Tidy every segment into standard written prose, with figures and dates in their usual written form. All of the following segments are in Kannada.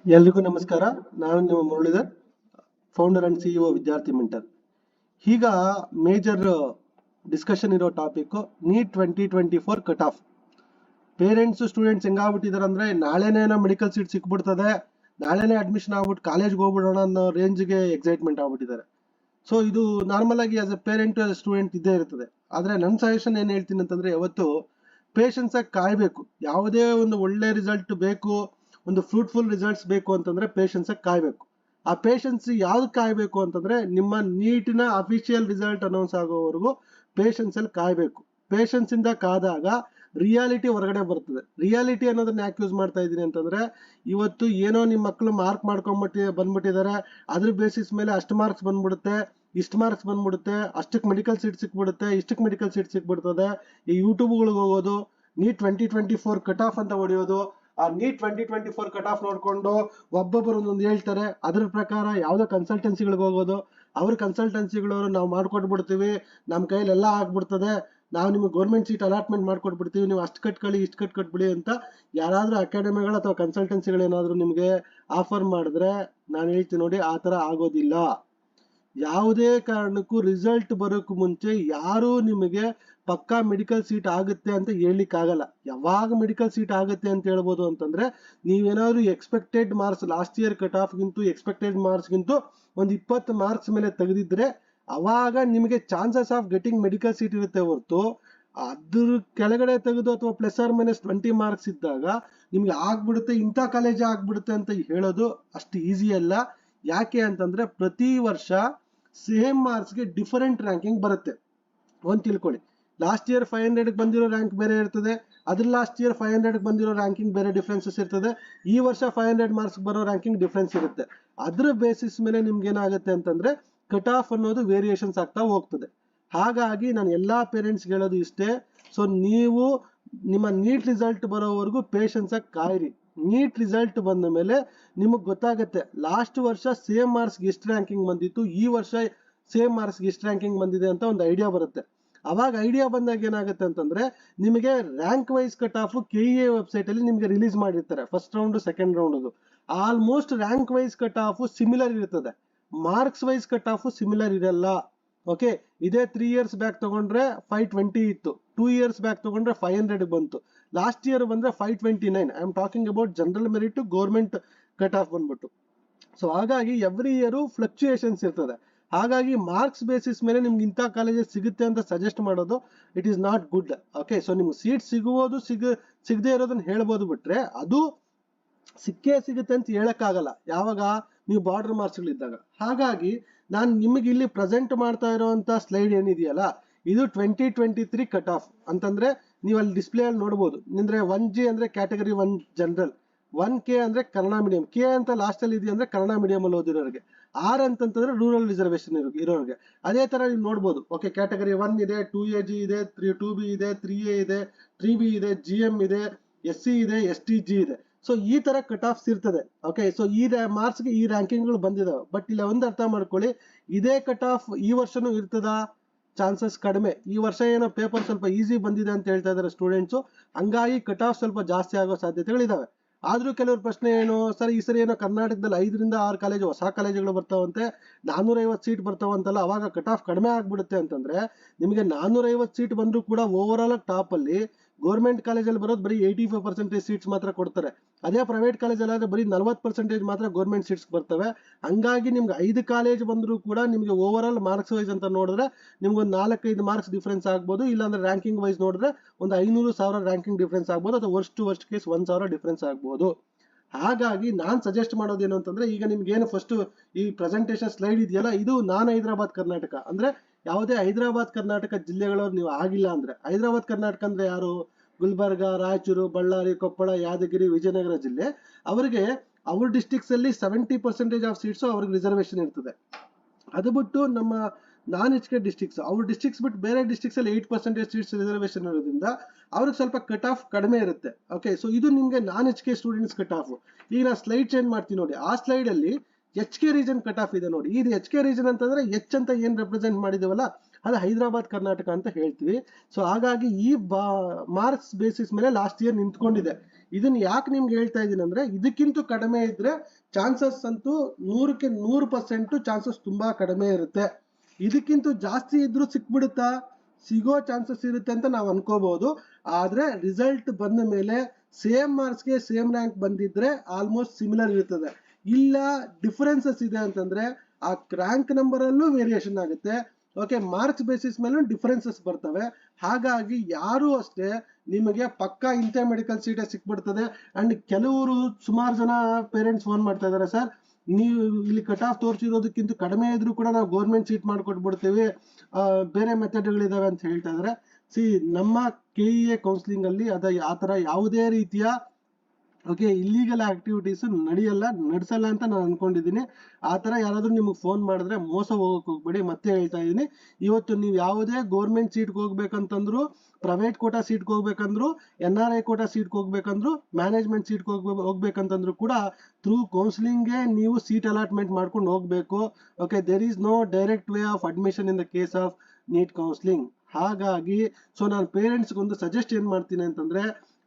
ಎಲ್ರಿಗೂ ನಮಸ್ಕಾರ. ನಾನು ನಿಮ್ಮ Muralidhar, founder and CEO Vidyarthi mentor. ಈಗ ಮೇಜರ್ ಡಿಸ್ಕಷನ್ ಇರೋ topic NEET 2024 cut off. Parents students ಹೆಂಗಾಗ್ಬಿಟ್ಟಿದ್ದಾರೆ ಅಂದ್ರೆ ನಾಳೆನೇ ಮೆಡಿಕಲ್ ಸೀಟ್ ಸಿಕ್ಬಿಡ್ತದೆ, ನಾಳೆನೇ ಅಡ್ಮಿಷನ್ ಆಗ್ಬಿಟ್ಟು ಕಾಲೇಜ್ಗೆ ಹೋಗ್ಬಿಡೋಣ ಅನ್ನೋ ರೇಂಜ್ಗೆ ಎಕ್ಸೈಟ್ಮೆಂಟ್ ಆಗ್ಬಿಟ್ಟಿದ್ದಾರೆ. ಸೊ ಇದು ನಾರ್ಮಲ್ ಆಗಿ ಆಸ್ ಎ ಪೇರೆಂಟ್ ಸ್ಟೂಡೆಂಟ್ ಇದ್ದೇ ಇರ್ತದೆ. ಆದ್ರೆ ನನ್ನ ಸಜೆಷನ್ ಏನ್ ಹೇಳ್ತೀನಿ ಅಂತಂದ್ರೆ, ಯಾವತ್ತು ಪೇಷನ್ಸ್ ಆಗಿ ಕಾಯ್ಬೇಕು. ಯಾವುದೇ ಒಂದು ಒಳ್ಳೆ ರಿಸಲ್ಟ್ ಬೇಕು, ಒಂದು ಫ್ರೂಟ್ಫುಲ್ ರಿಸಲ್ಟ್ಸ್ ಬೇಕು ಅಂತಂದ್ರೆ ಪೇಷನ್ಸ್ ಆಗಿ ಕಾಯ್ಬೇಕು. ಆ ಪೇಷನ್ಸ್ ಯಾವ್ದು ಕಾಯ್ಬೇಕು ಅಂತಂದ್ರೆ, ನಿಮ್ಮ ನೀಟಿನ ಅಫಿಷಿಯಲ್ ರಿಸಲ್ಟ್ ಅನೌನ್ಸ್ ಆಗೋವರೆಗೂ ಪೇಷನ್ಸ್ ಅಲ್ಲಿ ಕಾಯ್ಬೇಕು. ಪೇಷನ್ಸ್ ಇಂದ ಕಾದಾಗ ರಿಯಾಲಿಟಿ ಹೊರಗಡೆ ಬರ್ತದೆ. ರಿಯಾಲಿಟಿ ಅನ್ನೋದನ್ನ ಯಾಕೆ ಯೂಸ್ ಮಾಡ್ತಾ ಇದ್ದೀನಿ ಅಂತಂದ್ರೆ, ಇವತ್ತು ಏನೋ ನಿಮ್ಮ ಮಕ್ಕಳು ಮಾರ್ಕ್ ಬಂದ್ಬಿಟ್ಟಿದ್ದಾರೆ, ಅದ್ರ ಬೇಸಿಸ್ ಮೇಲೆ ಅಷ್ಟು ಮಾರ್ಕ್ಸ್ ಬಂದ್ಬಿಡುತ್ತೆ, ಇಷ್ಟು ಮಾರ್ಕ್ಸ್ ಬಂದ್ಬಿಡುತ್ತೆ, ಅಷ್ಟಕ್ಕೆ ಮೆಡಿಕಲ್ ಸೀಟ್ ಸಿಕ್ಬಿಡುತ್ತೆ, ಇಷ್ಟಕ್ಕೆ ಮೆಡಿಕಲ್ ಸೀಟ್ ಸಿಕ್ಬಿಡ್ತದೆ. ಈ ಯೂಟ್ಯೂಬ್ಗಳಿಗೆ ಹೋಗೋದು, ನೀಟ್ 2024 ಕಟ್ ಆಫ್ ಅಂತ ಹೊಡೆಯೋದು, ಆ ನೀಟ್ 2024 ಕಟ್ ಆಫ್ ನೋಡ್ಕೊಂಡು ಒಬ್ಬೊಬ್ಬರು ಒಂದೊಂದು ಹೇಳ್ತಾರೆ, ಅದ್ರ ಪ್ರಕಾರ ಯಾವ್ದೋ ಕನ್ಸಲ್ಟೆನ್ಸಿಗಳಿಗೆ ಹೋಗೋದು, ಅವ್ರ ಕನ್ಸಲ್ಟೆನ್ಸಿಗಳವರು ನಾವು ಮಾಡ್ಕೊಟ್ಬಿಡ್ತೀವಿ, ನಮ್ಮ ಕೈಲೆಲ್ಲ ಆಗ್ಬಿಡ್ತದೆ, ನಾವು ನಿಮ್ಗೆ ಗೌರ್ಮೆಂಟ್ ಸೀಟ್ ಅಲಾಟ್ಮೆಂಟ್ ಮಾಡ್ಕೊಟ್ಬಿಡ್ತೀವಿ, ನೀವು ಅಷ್ಟು ಕಟ್ಕೊಳ್ಳಿ ಇಷ್ಟು ಕಟ್ಬಿಡಿ ಅಂತ ಯಾರಾದ್ರೂ ಅಕಾಡೆಮಿಗಳು ಅಥವಾ ಕನ್ಸಲ್ಟೆನ್ಸಿಗಳು ಏನಾದ್ರು ನಿಮ್ಗೆ ಆಫರ್ ಮಾಡಿದ್ರೆ ನಾನು ಹೇಳ್ತೀನಿ ನೋಡಿ, ಆ ತರ ಆಗೋದಿಲ್ಲ. ಯಾವುದೇ ಕಾರಣಕ್ಕೂ ರಿಸಲ್ಟ್ ಬರೋಕ್ಕೂ ಮುಂಚೆ ಯಾರು ನಿಮಗೆ ಪಕ್ಕಾ ಮೆಡಿಕಲ್ ಸೀಟ್ ಆಗುತ್ತೆ ಅಂತ ಹೇಳಲಿಕ್ಕೆ ಆಗಲ್ಲ. ಯಾವಾಗ ಮೆಡಿಕಲ್ ಸೀಟ್ ಆಗುತ್ತೆ ಅಂತ ಹೇಳ್ಬೋದು ಅಂತಂದ್ರೆ, ನೀವೇನಾದ್ರು expected marks last year cut off ಗಿಂತೂ ಎಕ್ಸ್ಪೆಕ್ಟೆಡ್ ಮಾರ್ಕ್ಸ್ ಗಿಂತೂ ಒಂದು 20 ಮಾರ್ಕ್ಸ್ ಮೇಲೆ ತೆಗೆದಿದ್ರೆ ಅವಾಗ ನಿಮಗೆ chances of getting medical seat ಇರುತ್ತೆ ಹೊರತು, ಅದ್ರ ಕೆಳಗಡೆ ತೆಗೆದು ಅಥವಾ ಪ್ಲಸ್ ಆರ್ ಮೈನಸ್ 20 ಮಾರ್ಕ್ಸ್ ಇದ್ದಾಗ ನಿಮ್ಗೆ ಆಗ್ಬಿಡುತ್ತೆ, ಇಂಥ ಕಾಲೇಜ್ ಆಗ್ಬಿಡುತ್ತೆ ಅಂತ ಹೇಳೋದು ಅಷ್ಟು ಈಸಿ ಅಲ್ಲ. ಯಾಕೆ ಅಂತಂದ್ರೆ, ಪ್ರತಿ ವರ್ಷ ಸೇಮ್ ಮಾರ್ಕ್ಸ್ಗೆ ಡಿಫರೆಂಟ್ ರ್ಯಾಂಕಿಂಗ್ ಬರುತ್ತೆ. ಒಂದು ತಿಳ್ಕೊಳ್ಳಿ, ಲಾಸ್ಟ್ ಇಯರ್ 500 ಬಂದಿರೋ ರ್ಯಾಂಕ್ ಬೇರೆ ಇರ್ತದೆ, ಅದ್ರ ಲಾಸ್ಟ್ ಇಯರ್ 500 ಬಂದಿರೋ ರ್ಯಾಂಕಿಂಗ್ ಬೇರೆ ಡಿಫ್ರೆನ್ಸಸ್ ಇರ್ತದೆ, ಈ ವರ್ಷ 500 ಮಾರ್ಕ್ಸ್ ಬರೋ ರ್ಯಾಂಕಿಂಗ್ ಡಿಫ್ರೆನ್ಸ್ ಇರುತ್ತೆ. ಅದ್ರ ಬೇಸಿಸ್ ಮೇಲೆ ನಿಮ್ಗೆ ಏನಾಗುತ್ತೆ ಅಂತಂದ್ರೆ, ಕಟ್ ಆಫ್ ಅನ್ನೋದು ವೇರಿಯೇಷನ್ಸ್ ಆಗ್ತಾ ಹೋಗ್ತದೆ. ಹಾಗಾಗಿ ನಾನು ಎಲ್ಲಾ ಪೇರೆಂಟ್ಸ್ ಹೇಳೋದು ಇಷ್ಟೇ, ಸೊ ನೀವು ನಿಮ್ಮ ನೀಟ್ ರಿಸಲ್ಟ್ ಬರೋವರೆಗೂ ಪೇಷನ್ಸ್ ಆಗಿ ಕಾಯಿರಿ. ನೀಟ್ ರಿಸಲ್ಟ್ ಬಂದ ಮೇಲೆ ನಿಮಗೆ ಗೊತ್ತಾಗುತ್ತೆ, ಲಾಸ್ಟ್ ವರ್ಷ ಸೇಮ್ ಮಾರ್ಕ್ಸ್ ಎಷ್ಟು ರ್ಯಾಂಕಿಂಗ್ ಬಂದಿತ್ತು, ಈ ವರ್ಷ ಸೇಮ್ ಮಾರ್ಕ್ಸ್ ಎಷ್ಟು ರ್ಯಾಂಕಿಂಗ್ ಬಂದಿದೆ ಅಂತ ಒಂದು ಐಡಿಯಾ ಬರುತ್ತೆ. ಅವಾಗ ಐಡಿಯಾ ಬಂದಾಗ ಏನಾಗುತ್ತೆ ಅಂತಂದ್ರೆ, ನಿಮಗೆ rank wise cut off KEA website ಅಲ್ಲಿ ನಿಮಗೆ ರಿಲೀಸ್ ಮಾಡಿರ್ತಾರೆ, ಫಸ್ಟ್ ರೌಂಡ್ ಸೆಕೆಂಡ್ ರೌಂಡ್. ಅದು almost rank wise cut off similar ಇರ್ತದೆ, marks wise cut off similar ಇರಲ್ಲ. ಓಕೆ, ಇದೇ 3 ಇಯರ್ಸ್ ಬ್ಯಾಕ್ ತಗೊಂಡ್ರೆ 520 ಇತ್ತು, 2 ಇಯರ್ಸ್ ಬ್ಯಾಕ್ ತಗೊಂಡ್ರೆ 500 ಬಂತು, ಲಾಸ್ಟ್ ಇಯರ್ ಬಂದ್ರೆ 529. I am talking about general merit government cut off ಬಂದ್ಬಿಟ್ಟು. ಸೊ ಹಾಗಾಗಿ ಎವ್ರಿ ಇಯರ್ ಫ್ಲಕ್ಚುಯೇಷನ್ಸ್ ಇರ್ತದೆ. ಹಾಗಾಗಿ ಮಾರ್ಕ್ಸ್ ಬೇಸಿಸ್ ಮೇಲೆ ನಿಮ್ಗೆ ಇಂಥ ಕಾಲೇಜಸ್ ಸಿಗುತ್ತೆ ಅಂತ ಸಜೆಸ್ಟ್ ಮಾಡೋದು it is not good. Okay, so ನಿಮ್ಗೆ ಸೀಟ್ ಸಿಗುವುದು ಸಿಗದೆ ಇರೋದನ್ನ ಹೇಳ್ಬೋದು, ಬಿಟ್ರೆ ಅದು ಸಿಕ್ಕೇ ಸಿಗುತ್ತೆ ಅಂತ ಹೇಳಕ್ಕಾಗಲ್ಲ ಯಾವಾಗ ನೀವು ಬಾರ್ಡರ್ ಮಾರ್ಕ್ಸ್ಗಳಿದ್ದಾಗ. ಹಾಗಾಗಿ ನಾನು ನಿಮಗೆ ಇಲ್ಲಿ ಪ್ರೆಸೆಂಟ್ ಮಾಡ್ತಾ ಇರುವಂತ ಸ್ಲೈಡ್ ಏನಿದೆಯಲ್ಲ, ಇದು 2023 ಕಟ್ ಆಫ್ ಅಂತಂದ್ರೆ ನೀವು ಅಲ್ಲಿ ಡಿಸ್ಪ್ಲೇ ಅಲ್ಲಿ ನೋಡ್ಬೋದು. ಅಂದ್ರೆ 1G ಅಂದ್ರೆ ಕ್ಯಾಟಗರಿ 1 ಜನರಲ್, 1K ಅಂದ್ರೆ ಕನ್ನಡ ಮೀಡಿಯಂ, K ಅಂತ ಲಾಸ್ಟ್ ಅಲ್ಲಿ ಇದೆಯಾ ಅಂದ್ರೆ ಕನ್ನಡ ಮೀಡಿಯಂ ಅಲ್ಲಿ ಓದಿರೋರಿಗೆ, R ಅಂತಂದ್ರೆ ರೂರಲ್ ರಿಸರ್ವೇಶನ್ ಇರೋರಿಗೆ. ಅದೇ ತರ ನೀವು ನೋಡ್ಬೋದು. ಓಕೆ, ಕ್ಯಾಟಗರಿ 1 ಇದೆ, 2AG ಇದೆ, 2B ಇದೆ, 3A ಇದೆ, 3B ಇದೆ, GM ಇದೆ, SC ಇದೆ, STG ಇದೆ. ಸೊ ಈ ತರ ಕಟ್ ಆಫ್ಸ್ ಇರ್ತದೆ. ಓಕೆ, ಸೊ ಈ ಮಾರ್ಕ್ಸ್ಗೆ ಈ ರ್ಯಾಂಕಿಂಗ್ಗಳು ಬಂದಿದಾವೆ. ಬಟ್ ಇಲ್ಲ ಒಂದು ಅರ್ಥ ಮಾಡ್ಕೊಳ್ಳಿ, ಇದೇ ಕಟ್ ಆಫ್ ಈ ವರ್ಷನೂ ಇರ್ತದ, ಚಾನ್ಸಸ್ ಕಡಿಮೆ. ಈ ವರ್ಷ ಏನೋ ಪೇಪರ್ ಸ್ವಲ್ಪ ಈಸಿ ಬಂದಿದೆ ಅಂತ ಹೇಳ್ತಾ ಇದಾರೆ ಸ್ಟೂಡೆಂಟ್ಸು, ಹಂಗಾಗಿ ಕಟ್ ಆಫ್ ಸ್ವಲ್ಪ ಜಾಸ್ತಿ ಆಗೋ ಸಾಧ್ಯತೆಗಳಿದಾವೆ. ಆದ್ರೂ ಕೆಲವ್ರ ಪ್ರಶ್ನೆ ಏನು, ಸರ್ ಈ ಸರಿ ಏನೋ ಕರ್ನಾಟಕದಲ್ಲಿ 5 ರಿಂದ 6 ಕಾಲೇಜು ಹೊಸ ಕಾಲೇಜುಗಳು ಬರ್ತಾವಂತೆ, 450 ಸೀಟ್ ಬರ್ತಾವಂತಲ್ಲ, ಅವಾಗ ಕಟ್ ಆಫ್ ಕಡಿಮೆ ಆಗ್ಬಿಡುತ್ತೆ ಅಂತಂದ್ರೆ, ನಿಮಗೆ 450 ಸೀಟ್ ಬಂದ್ರು ಕೂಡ ಓವರ್ ಆಲ್ ಟಾಪ್ ಅಲ್ಲಿ ಗೌರ್ಮೆಂಟ್ ಕಾಲೇಜಲ್ಲಿ ಬರೋದು ಬರೀ 85% ಸೀಟ್ಸ್ ಮಾತ್ರ ಕೊಡ್ತಾರೆ. ಅದೇ ಪ್ರೈವೇಟ್ ಕಾಲೇಜಲ್ಲಿ ಆದ್ರೆ ಬರೀ 40% ಮಾತ್ರ ಗೌರ್ಮೆಂಟ್ ಸೀಟ್ಸ್ ಬರ್ತವೆ. ಹಂಗಾಗಿ ನಿಮ್ಗೆ 5 ಕಾಲೇಜ್ ಬಂದ್ರು ಕೂಡ ನಿಮ್ಗೆ ಓವರ್ ಆಲ್ ಮಾರ್ಕ್ಸ್ ವೈಸ್ ಅಂತ ನೋಡಿದ್ರೆ ನಿಮ್ಗೆ ಒಂದು 4-5 ಮಾರ್ಕ್ಸ್ ಡಿಫ್ರೆನ್ಸ್ ಆಗ್ಬೋದು, ಇಲ್ಲಾಂದ್ರೆ ರ್ಯಾಂಕಿಂಗ್ ವೈಸ್ ನೋಡಿದ್ರೆ ಒಂದು 500,000 ರ್ಯಾಂಕಿಂಗ್ ಡಿಫ್ರೆನ್ಸ್ ಆಗ್ಬೋದು, ಅಥವಾ ವರ್ಸ್ಟ್ ಕೇಸ್ 1,000 ಡಿಫ್ರೆನ್ಸ್ ಆಗ್ಬೋದು. ಹಾಗಾಗಿ ನಾನ್ ಸಜೆಸ್ಟ್ ಮಾಡೋದೇನು ಅಂತಂದ್ರೆ, ಈಗ ನಿಮ್ಗೆ ಏನು ಫಸ್ಟ್ ಈ ಪ್ರೆಸೆಂಟೇಶನ್ ಸ್ಲೈಡ್ ಇದೆಯಲ್ಲ, ಇದು ನಾನ್ ಹೈದರಾಬಾದ್ ಕರ್ನಾಟಕ ಅಂದ್ರೆ ಯಾವುದೇ ಹೈದರಾಬಾದ್ ಕರ್ನಾಟಕ ಜಿಲ್ಲೆಗಳವ್ರು ನೀವು ಆಗಿಲ್ಲ ಅಂದ್ರೆ, ಹೈದರಾಬಾದ್ ಕರ್ನಾಟಕ ಅಂದ್ರೆ ಯಾರು, ಗುಲ್ಬರ್ಗ, ರಾಯಚೂರು, ಬಳ್ಳಾರಿ, ಕೊಪ್ಪಳ, ಯಾದಗಿರಿ, ವಿಜಯನಗರ ಜಿಲ್ಲೆ, ಅವರಿಗೆ ಅವ್ರ ಡಿಸ್ಟ್ರಿಕ್ಟ್ಸ್ ಅಲ್ಲಿ 70% ಆಫ್ ಸೀಟ್ಸ್ ಅವ್ರಿಗೆ ರಿಸರ್ವೇಶನ್ ಇರ್ತದೆ. ಅದು ಬಿಟ್ಟು ನಮ್ಮ ನಾನ್ HK ಡಿಸ್ಟ್ರಿಕ್ಟ್ಸ್, ಅವ್ರ ಡಿಸ್ಟ್ರಿಕ್ಟ್ಸ್ ಬಿಟ್ಟು ಬೇರೆ ಡಿಸ್ಟ್ರಿಕ್ಟ್ಸ್ ಅಲ್ಲಿ 8% ಸೀಟ್ಸ್ ರಿಸರ್ವೇಶನ್ ಇರೋದ್ರಿಂದ ಅವ್ರಿಗೆ ಸ್ವಲ್ಪ ಕಟ್ ಆಫ್ ಕಡಿಮೆ ಇರುತ್ತೆ. ಓಕೆ, ಸೊ ಇದು ನಿಮ್ಗೆ ನಾನ್ HK ಸ್ಟೂಡೆಂಟ್ಸ್ ಕಟ್ ಆಫ್. ಈಗ ನಾ ಸ್ಲೈಡ್ ಚೇಂಜ್ ಮಾಡ್ತೀನಿ ನೋಡಿ, ಆ ಸ್ಲೈಡ್ ಅಲ್ಲಿ HK ರೀಜನ್ ಕಟ್ ಆಫ್ ಇದೆ ನೋಡಿ. ಇದು HK ರೀಜನ್ ಅಂತಂದ್ರೆ H ಅಂತ ಏನ್ ರೆಪ್ರೆಸೆಂಟ್ ಮಾಡಿದೀವಲ್ಲ ಅದು ಹೈದರಾಬಾದ್ ಕರ್ನಾಟಕ ಅಂತ ಹೇಳ್ತೀವಿ. ಸೊ ಹಾಗಾಗಿ ಈ ಮಾರ್ಕ್ಸ್ ಬೇಸಿಸ್ ಮೇಲೆ ಲಾಸ್ಟ್ ಇಯರ್ ನಿಂತ್ಕೊಂಡಿದೆ. ಇದನ್ನ ಯಾಕೆ ನಿಮ್ಗೆ ಹೇಳ್ತಾ ಇದ್ದೀನಿ ಅಂದ್ರೆ, ಇದಕ್ಕಿಂತ ಕಡಿಮೆ ಇದ್ರೆ ಚಾನ್ಸಸ್ ಅಂತೂ 100ಕ್ಕೆ 100% ಚಾನ್ಸಸ್ ತುಂಬಾ ಕಡಿಮೆ ಇರುತ್ತೆ. ಇದಕ್ಕಿಂತ ಜಾಸ್ತಿ ಇದ್ರೂ ಸಿಕ್ಬಿಡುತ್ತಾ, ಸಿಗೋ ಚಾನ್ಸಸ್ ಇರುತ್ತೆ ಅಂತ ನಾವು ಅನ್ಕೋಬಹುದು. ಆದ್ರೆ ರಿಸಲ್ಟ್ ಬಂದ ಮೇಲೆ ಸೇಮ್ ಮಾರ್ಕ್ಸ್ಗೆ ಸೇಮ್ ರ್ಯಾಂಕ್ ಬಂದಿದ್ರೆ ಆಲ್ಮೋಸ್ಟ್ ಸಿಮಿಲರ್ ಇರ್ತದೆ. ಇಲ್ಲ ಡಿಫರೆನ್ಸಸ್ ಇದೆ ಅಂತಂದ್ರೆ ಆ ರ್ಯಾಂಕ್ ನಂಬರ್ ಅಲ್ಲೂ ವೇರಿಯೇಷನ್ ಆಗುತ್ತೆ. ಓಕೆ, ಮಾರ್ಕ್ಸ್ ಬೇಸಿಸ್ ಮೇಲೂ ಡಿಫರೆನ್ಸಸ್ ಬರ್ತವೆ. ಹಾಗಾಗಿ ಯಾರು ಅಷ್ಟೇ ನಿಮಗೆ ಪಕ್ಕಾ ಇಂಥ ಮೆಡಿಕಲ್ ಸೀಟೇ ಸಿಕ್ಬಿಡ್ತದೆ. ಅಂಡ್ ಕೆಲವರು ಸುಮಾರು ಜನ ಪೇರೆಂಟ್ಸ್ ಫೋನ್ ಮಾಡ್ತಾ ಇದಾರೆ, ಸರ್ ನೀವು ಇಲ್ಲಿ ಕಟ್ ಆಫ್ ತೋರಿಸಿರೋದಕ್ಕಿಂತ ಕಡಿಮೆ ಇದ್ರೂ ಕೂಡ ನಾವು ಗೌರ್ಮೆಂಟ್ ಸೀಟ್ ಮಾಡ್ಕೊಟ್ಬಿಡ್ತೀವಿ, ಬೇರೆ ಮೆಥಡ್ಗಳಿದಾವೆ ಅಂತ ಹೇಳ್ತಾ ಇದಾರೆ. ನಮ್ಮ KEA ಕೌನ್ಸಿಲಿಂಗ್ ಅಲ್ಲಿ ಆ ತರ ಯಾವುದೇ ರೀತಿಯ ಇಲ್ಲಿಗಲ್ ಆಕ್ಟಿವಿಟೀಸ್ ನಡೆಸಲ್ಲ ಅಂತ ನಾನು ಅನ್ಕೊಂಡಿದ್ದೀನಿ. ಆ ತರ ಯಾರಾದ್ರೂ ನಿಮಗೆ ಫೋನ್ ಮಾಡಿದ್ರೆ ಮೋಸ ಹೋಗಕ್ ಹೋಗ್ಬೇಡಿ. ಮತ್ತೆ ಹೇಳ್ತಾ ಇದೀನಿ, ಇವತ್ತು ನೀವು ಯಾವುದೇ ಗೌರ್ಮೆಂಟ್ ಸೀಟ್ಗೆ ಹೋಗ್ಬೇಕಂತಂದ್ರು, ಪ್ರೈವೇಟ್ ಕೋಟಾ ಸೀಟ್ಗೆ ಹೋಗ್ಬೇಕಂದ್ರು, NRI ಕೋಟಾ ಸೀಟ್ಗೆ ಹೋಗ್ಬೇಕಂದ್ರು, ಮ್ಯಾನೇಜ್ಮೆಂಟ್ ಸೀಟ್ಗೆ ಹೋಗ್ಬೇಕಂತಂದ್ರು ಕೂಡ ಥ್ರೂ ಕೌನ್ಸಿಲಿಂಗ್ಗೆ ನೀವು ಸೀಟ್ ಅಲಾಟ್ಮೆಂಟ್ ಮಾಡ್ಕೊಂಡು ಹೋಗ್ಬೇಕು. There is no direct way of admission in the case of NEET counselling. ಹಾಗಾಗಿ ನಾನು ಪೇರೆಂಟ್ಸ್ಗೆ ಒಂದು ಸಜೆಸ್ಟ್ ಏನ್ ಮಾಡ್ತೀನಿ ಅಂತಂದ್ರೆ,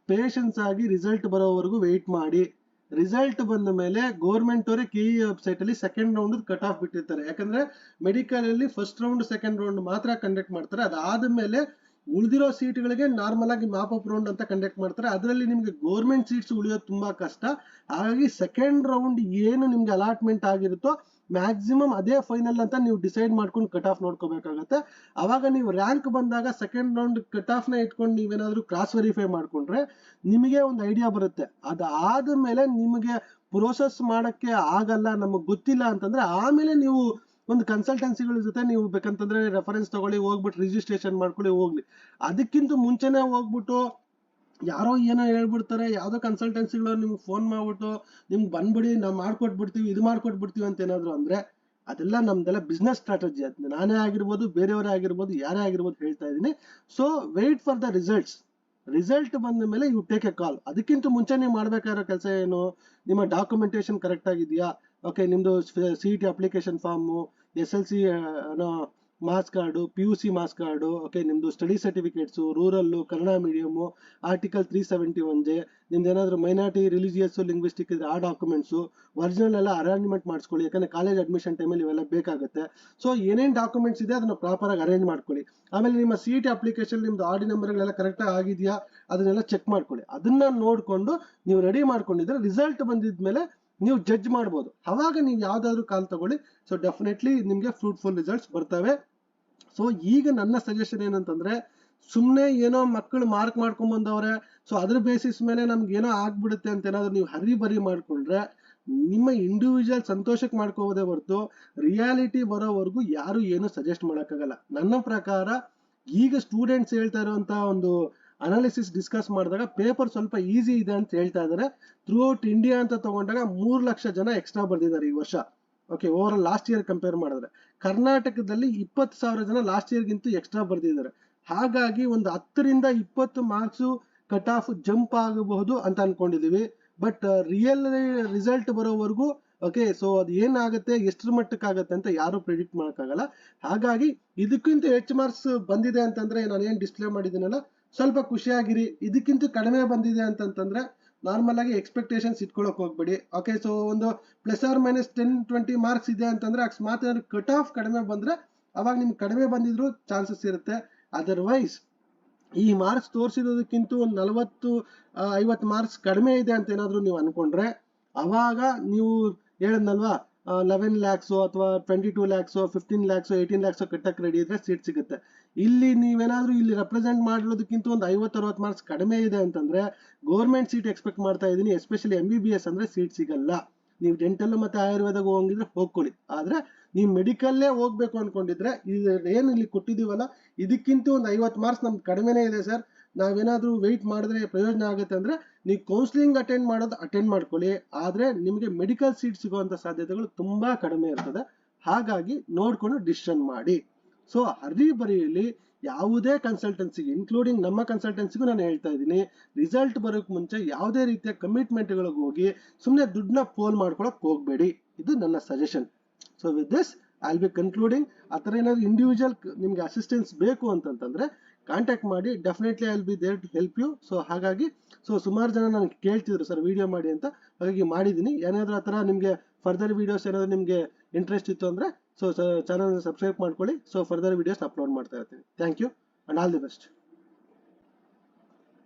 ಪೇಷನ್ಸ್ ಆಗಿ ರಿಸಲ್ಟ್ ಬರೋವರೆಗೂ ವೆಯ್ಟ್ ಮಾಡಿ. ರಿಸಲ್ಟ್ ಬಂದ ಮೇಲೆ ಗೌರ್ಮೆಂಟ್ ಅವರೇ KEA ವೆಬ್ಸೈಟ್ ಅಲ್ಲಿ ಸೆಕೆಂಡ್ ರೌಂಡ್ ಕಟ್ ಆಫ್ ಬಿಟ್ಟಿರ್ತಾರೆ. ಯಾಕಂದ್ರೆ ಮೆಡಿಕಲ್ ಅಲ್ಲಿ ಫಸ್ಟ್ ರೌಂಡ್ ಸೆಕೆಂಡ್ ರೌಂಡ್ ಮಾತ್ರ ಕಂಡಕ್ಟ್ ಮಾಡ್ತಾರೆ. ಅದಾದ್ಮೇಲೆ ಉಳಿದಿರೋ ಸೀಟ್ಗಳಿಗೆ ನಾರ್ಮಲ್ ಆಗಿ ಮ್ಯಾಪ್ ಅಪ್ ರೌಂಡ್ ಅಂತ ಕಂಡಕ್ಟ್ ಮಾಡ್ತಾರೆ. ಅದರಲ್ಲಿ ನಿಮ್ಗೆ ಗೌರ್ಮೆಂಟ್ ಸೀಟ್ಸ್ ಉಳಿಯೋದು ತುಂಬಾ ಕಷ್ಟ. ಹಾಗಾಗಿ ಸೆಕೆಂಡ್ ರೌಂಡ್ ಏನು ನಿಮ್ಗೆ ಅಲಾಟ್ಮೆಂಟ್ ಆಗಿರುತ್ತೋ ಮ್ಯಾಕ್ಸಿಮಮ್ ಅದೇ ಫೈನಲ್ ಅಂತ ನೀವು ಡಿಸೈಡ್ ಮಾಡ್ಕೊಂಡು ಕಟ್ ಆಫ್ ನೋಡ್ಕೋಬೇಕಾಗತ್ತೆ. ಅವಾಗ ನೀವು ರ್ಯಾಂಕ್ ಬಂದಾಗ ಸೆಕೆಂಡ್ ರೌಂಡ್ ಕಟ್ ಆಫ್ ನ ಇಟ್ಕೊಂಡು ನೀವೇನಾದ್ರೂ ಕ್ರಾಸ್ ವೆರಿಫೈ ಮಾಡ್ಕೊಂಡ್ರೆ ನಿಮಗೆ ಒಂದು ಐಡಿಯಾ ಬರುತ್ತೆ. ಅದಾದ ಮೇಲೆ ನಿಮಗೆ ಪ್ರೋಸೆಸ್ ಮಾಡಕ್ಕೆ ಆಗಲ್ಲ, ನಮಗ್ ಗೊತ್ತಿಲ್ಲ ಅಂತಂದ್ರೆ ಆಮೇಲೆ ನೀವು ಒಂದು ಕನ್ಸಲ್ಟೆನ್ಸಿಗಳ ಜೊತೆ ನೀವು ಬೇಕಂತಂದ್ರೆ ರೆಫರೆನ್ಸ್ ತಗೊಳ್ಳಿ, ಹೋಗ್ಬಿಟ್ಟು ರಿಜಿಸ್ಟ್ರೇಷನ್ ಮಾಡ್ಕೊಳ್ಳಿ ಹೋಗ್ಲಿ. ಅದಕ್ಕಿಂತ ಮುಂಚೆನೆ ಹೋಗ್ಬಿಟ್ಟು ಯಾರೋ ಏನೋ ಹೇಳ್ಬಿಡ್ತಾರೆ, ಯಾವ್ದೋ ಕನ್ಸಲ್ಟೆನ್ಸಿಗಳು ನಿಮ್ಗೆ ಫೋನ್ ಮಾಡ್ಬಿಟ್ಟು ನಿಮ್ಗೆ ಬಂದ್ಬಿಡಿ ನಾವು ಮಾಡ್ಕೊಟ್ಬಿಡ್ತೀವಿ, ಇದು ಮಾಡ್ಕೊಟ್ಬಿಡ್ತೀವಿ ಅಂತ ಏನಾದ್ರು ಅಂದ್ರೆ ಅದೆಲ್ಲ ನಮ್ದೆಲ್ಲ ಬಿಸ್ನೆಸ್ ಸ್ಟ್ರಾಟಜಿ. ಅದು ನಾನೇ ಆಗಿರ್ಬೋದು, ಬೇರೆಯವರೇ ಆಗಿರ್ಬೋದು, ಯಾರೇ ಆಗಿರ್ಬೋದು ಹೇಳ್ತಾ ಇದೀನಿ. So wait for the result ಬಂದ ಮೇಲೆ ಯು ಟೇಕ್ ಎ ಕಾಲ್. ಅದಕ್ಕಿಂತ ಮುಂಚೆ ನೀವು ಮಾಡ್ಬೇಕಾಗಿರೋ ಕೆಲಸ ಏನು, ನಿಮ್ಮ ಡಾಕ್ಯುಮೆಂಟೇಶನ್ ಕರೆಕ್ಟ್ ಆಗಿದೆಯಾ, ನಿಮ್ದು CET application form, SLC marks card, PUC marks card, ನಿಮ್ದು study certificates, rural, Kannada medium, article 371J, ನಿಮ್ದು ಏನಾದ್ರು ಮೈನಾರಿಟಿ, ರಿಲಿಜಿಯಸ್, ಲಿಂಗ್ವಿಸ್ಟಿಕ್ ಇದ್ರೆ ಆ ಡಾಕ್ಯುಮೆಂಟ್ಸು ಒರಿಜಿನಲ್ ಎಲ್ಲ ಅರೇಂಜ್ಮೆಂಟ್ ಮಾಡಿಸ್ಕೊಳ್ಳಿ. ಯಾಕಂದ್ರೆ ಕಾಲೇಜ್ ಅಡ್ಮಿಷನ್ ಟೈಮಲ್ಲಿ ಇವೆಲ್ಲ ಬೇಕಾಗುತ್ತೆ. ಸೊ ಏನೇನು ಡಾಕ್ಯುಮೆಂಟ್ಸ್ ಇದೆ ಅದನ್ನ ಪ್ರಾಪರ್ ಆಗಿ ಅರೇಂಜ್ ಮಾಡ್ಕೊಳ್ಳಿ. ಆಮೇಲೆ ನಿಮ್ಮ CET ಅಪ್ಲಿಕೇಶನ್ ನಿಮ್ದು ಆಡಿ ನಂಬರ್ಗಳೆಲ್ಲ ಕರೆಕ್ಟ್ ಆಗಿದೆಯಾ ಅದನ್ನೆಲ್ಲ ಚೆಕ್ ಮಾಡ್ಕೊಳ್ಳಿ. ಅದನ್ನ ನೋಡ್ಕೊಂಡು ನೀವು ರೆಡಿ ಮಾಡ್ಕೊಂಡಿದ್ರೆ ರಿಸಲ್ಟ್ ಬಂದಿದ್ಮೇಲೆ ನೀವು ಜಡ್ಜ್ ಮಾಡ್ಬೋದು. ಅವಾಗ ನೀವು ಯಾವ್ದಾದ್ರು ಕಾಲ್ ತಗೊಳ್ಳಿ. ಸೊ ಡೆಫಿನೆಟ್ಲಿ ನಿಮ್ಗೆ ಫ್ರೂಟ್ಫುಲ್ ರಿಸಲ್ಟ್ಸ್ ಬರ್ತವೆ. ಸೊ ಈಗ ನನ್ನ ಸಜೆಷನ್ ಏನಂತಂದ್ರೆ, ಸುಮ್ನೆ ಏನೋ ಮಕ್ಕಳು ಮಾರ್ಕ್ ಮಾಡ್ಕೊಂಡ್ ಬಂದವ್ರೆ, ಸೊ ಅದ್ರ ಬೇಸಿಸ್ ಮೇಲೆ ನಮ್ಗೆ ಏನೋ ಆಗ್ಬಿಡುತ್ತೆ ಅಂತ ಏನಾದ್ರು ನೀವು ಹರಿ ಮಾಡ್ಕೊಂಡ್ರೆ ನಿಮ್ಮ ಇಂಡಿವಿಜುವಲ್ ಸಂತೋಷಕ್ಕೆ ಮಾಡ್ಕೋಬೋದೇ ಹೊರತು ರಿಯಾಲಿಟಿ ಬರೋವರೆಗೂ ಯಾರು ಏನು ಸಜೆಸ್ಟ್ ಮಾಡಕ್ಕಾಗಲ್ಲ. ನನ್ನ ಪ್ರಕಾರ ಈಗ ಸ್ಟೂಡೆಂಟ್ಸ್ ಹೇಳ್ತಾ ಇರುವಂತ ಒಂದು ಅನಾಲಿಸಿಸ್ ಡಿಸ್ಕಸ್ ಮಾಡಿದಾಗ ಪೇಪರ್ ಸ್ವಲ್ಪ ಈಸಿ ಇದೆ ಅಂತ ಹೇಳ್ತಾ ಇದ್ದಾರೆ. ಥ್ರೂ ಔಟ್ ಇಂಡಿಯಾ ಅಂತ ತಗೊಂಡಾಗ 3 ಲಕ್ಷ ಜನ ಎಕ್ಸ್ಟ್ರಾ ಬರ್ದಿದ್ದಾರೆ ಈ ವರ್ಷ. Over all last year compare ಮಾಡಿದ್ರೆ ಕರ್ನಾಟಕದಲ್ಲಿ 20,000 ಜನ ಲಾಸ್ಟ್ ಇಯರ್ಗಿಂತ ಎಕ್ಸ್ಟ್ರಾ ಬರ್ದಿದ್ದಾರೆ. ಹಾಗಾಗಿ ಒಂದು 10ರಿಂದ 20 ಮಾರ್ಕ್ಸ್ ಕಟ್ ಆಫ್ ಜಂಪ್ ಆಗಬಹುದು ಅಂತ ಅನ್ಕೊಂಡಿದೀವಿ. ಬಟ್ ರಿಯಲ್ ರಿಸಲ್ಟ್ ಬರೋವರೆಗೂ ಸೊ ಅದು ಏನಾಗುತ್ತೆ, ಎಷ್ಟರ ಮಟ್ಟಕ್ಕಾಗತ್ತೆ ಅಂತ ಯಾರು ಪ್ರಿಡಿಕ್ಟ್ ಮಾಡೋಕ್ಕಾಗಲ್ಲ. ಹಾಗಾಗಿ ಇದಕ್ಕಿಂತ ಹೆಚ್ಚು ಮಾರ್ಕ್ಸ್ ಬಂದಿದೆ ಅಂತಂದ್ರೆ ನಾನೇನ್ ಡಿಸ್ಪ್ಲೇ ಮಾಡಿದ್ದೀನಲ್ಲ, ಸ್ವಲ್ಪ ಖುಷಿಯಾಗಿರಿ. ಇದಕ್ಕಿಂತ ಕಡಿಮೆ ಬಂದಿದೆ ಅಂತಂದ್ರೆ ನಾರ್ಮಲ್ ಆಗಿ ಎಕ್ಸ್ಪೆಕ್ಟೇಷನ್ಸ್ ಇಟ್ಕೊಳಕ್ ಹೋಗ್ಬೇಡಿ. ಸೊ ಒಂದು +10-20 ಮಾರ್ಕ್ಸ್ ಇದೆ ಅಂತಂದ್ರೆ ಅಕಸ್ಮಾತ್ ಕಟ್ ಆಫ್ ಕಡಿಮೆ ಬಂದ್ರೆ ಅವಾಗ ನಿಮ್ಗೆ ಕಡಿಮೆ ಬಂದಿದ್ರು ಚಾನ್ಸಸ್ ಇರುತ್ತೆ. ಅದರ್ವೈಸ್ ಈ ಮಾರ್ಕ್ಸ್ ತೋರಿಸಿರೋದಕ್ಕಿಂತ ಒಂದು 40-50 ಮಾರ್ಕ್ಸ್ ಕಡಿಮೆ ಇದೆ ಅಂತ ಏನಾದ್ರು ನೀವು ಅನ್ಕೊಂಡ್ರೆ ಅವಾಗ ನೀವು ಹೇಳದ್ನಲ್ವಾ 11 lakhs ಅಥವಾ 22 lakhs 15 lakhs 18 lakhs ಕಟ್ಟಕ್ಕೆ ರೆಡಿ ಇದ್ರೆ ಸೀಟ್ ಸಿಗುತ್ತೆ. ಇಲ್ಲಿ ನೀವೇನಾದ್ರೂ ಇಲ್ಲಿ ರೆಪ್ರೆಸೆಂಟ್ ಮಾಡಿರೋದಕ್ಕಿಂತ ಒಂದು 50-60 ಮಾರ್ಕ್ಸ್ ಕಡಿಮೆ ಇದೆ ಅಂತಂದ್ರೆ ಗೌರ್ಮೆಂಟ್ ಸೀಟ್ ಎಕ್ಸ್ಪೆಕ್ಟ್ ಮಾಡ್ತಾ ಇದೀನಿ. ಎಸ್ಪೆಷಲಿ MBBS ಅಂದ್ರೆ ಸೀಟ್ ಸಿಗಲ್ಲ. ನೀವು ಡೆಂಟಲ್ ಮತ್ತೆ ಆಯುರ್ವೇದಕ್ಕೆ ಹೋಗಿದ್ರೆ ಹೋಗ್ಕೊಳ್ಳಿ. ಆದ್ರೆ ನೀವು ಮೆಡಿಕಲ್ಲೇ ಹೋಗ್ಬೇಕು ಅನ್ಕೊಂಡಿದ್ರೆ ಏನು ಇಲ್ಲಿ ಕೊಟ್ಟಿದೀವಲ್ಲ ಇದಕ್ಕಿಂತ ಒಂದು 50 ಮಾರ್ಕ್ಸ್ ನಮ್ಗೆ ಕಡಿಮೆನೇ ಇದೆ ಸರ್, ನಾವೇನಾದ್ರೂ ವೆಯ್ಟ್ ಮಾಡಿದ್ರೆ ಪ್ರಯೋಜನ ಆಗುತ್ತೆ ಅಂದ್ರೆ ನೀವು ಕೌನ್ಸಿಲಿಂಗ್ ಅಟೆಂಡ್ ಮಾಡ್ಕೊಳ್ಳಿ. ಆದ್ರೆ ನಿಮಗೆ ಮೆಡಿಕಲ್ ಸೀಟ್ ಸಿಗುವಂತ ಸಾಧ್ಯತೆಗಳು ತುಂಬಾ ಕಡಿಮೆ ಇರ್ತದೆ. ಹಾಗಾಗಿ ನೋಡ್ಕೊಂಡು ಡಿಸಿಷನ್ ಮಾಡಿ. ಸೊ ಹರಿಬರಿಯಲ್ಲಿ ಯಾವುದೇ ಕನ್ಸಲ್ಟೆನ್ಸಿಗೆ ಇನ್ಕ್ಲೂಡಿಂಗ್ ನಮ್ಮ ಕನ್ಸಲ್ಟೆನ್ಸಿಗೂ ನಾನು ಹೇಳ್ತಾ ಇದ್ದೀನಿ, ರಿಸಲ್ಟ್ ಬರೋಕ್ ಮುಂಚೆ ಯಾವುದೇ ರೀತಿಯ ಕಮಿಟ್ಮೆಂಟ್ಗಳಿಗೆ ಹೋಗಿ ಸುಮ್ಮನೆ ದುಡ್ಡನ್ನ ಪೋಲ್ ಮಾಡ್ಕೊಳಕ್ ಹೋಗ್ಬೇಡಿ. ಇದು ನನ್ನ suggestion. So with this I will B concluding. ಆ ಥರ ಏನಾದ್ರು ಇಂಡಿವಿಜುವಲ್ ನಿಮ್ಗೆ ಅಸಿಸ್ಟೆನ್ಸ್ ಬೇಕು ಅಂತಂತಂದ್ರೆ ಕಾಂಟ್ಯಾಕ್ಟ್ ಮಾಡಿ, definitely I will be there to help you. So ಹಾಗಾಗಿ ಸುಮಾರು ಜನ ನನಗೆ ಕೇಳ್ತಿದ್ರು ಸರ್ ವಿಡಿಯೋ ಮಾಡಿ ಅಂತ, ಹಾಗಾಗಿ ಮಾಡಿದ್ದೀನಿ. ಏನಾದರೂ ಆ ಥರ ನಿಮಗೆ ಫರ್ದರ್ ವಿಡಿಯೋಸ್ ಏನಾದರೂ ನಿಮಗೆ ಇಂಟ್ರೆಸ್ಟ್ ಇತ್ತು ಅಂದರೆ ಚಾನಲ್ನ ಸಬ್ಸ್ಕ್ರೈಬ್ ಮಾಡ್ಕೊಳ್ಳಿ. ಫರ್ದರ್ ವಿಡಿಯೋಸ್ ಅಪ್ಲೋಡ್ ಮಾಡ್ತಾ ಇರ್ತೀನಿ. Thank you and all the best.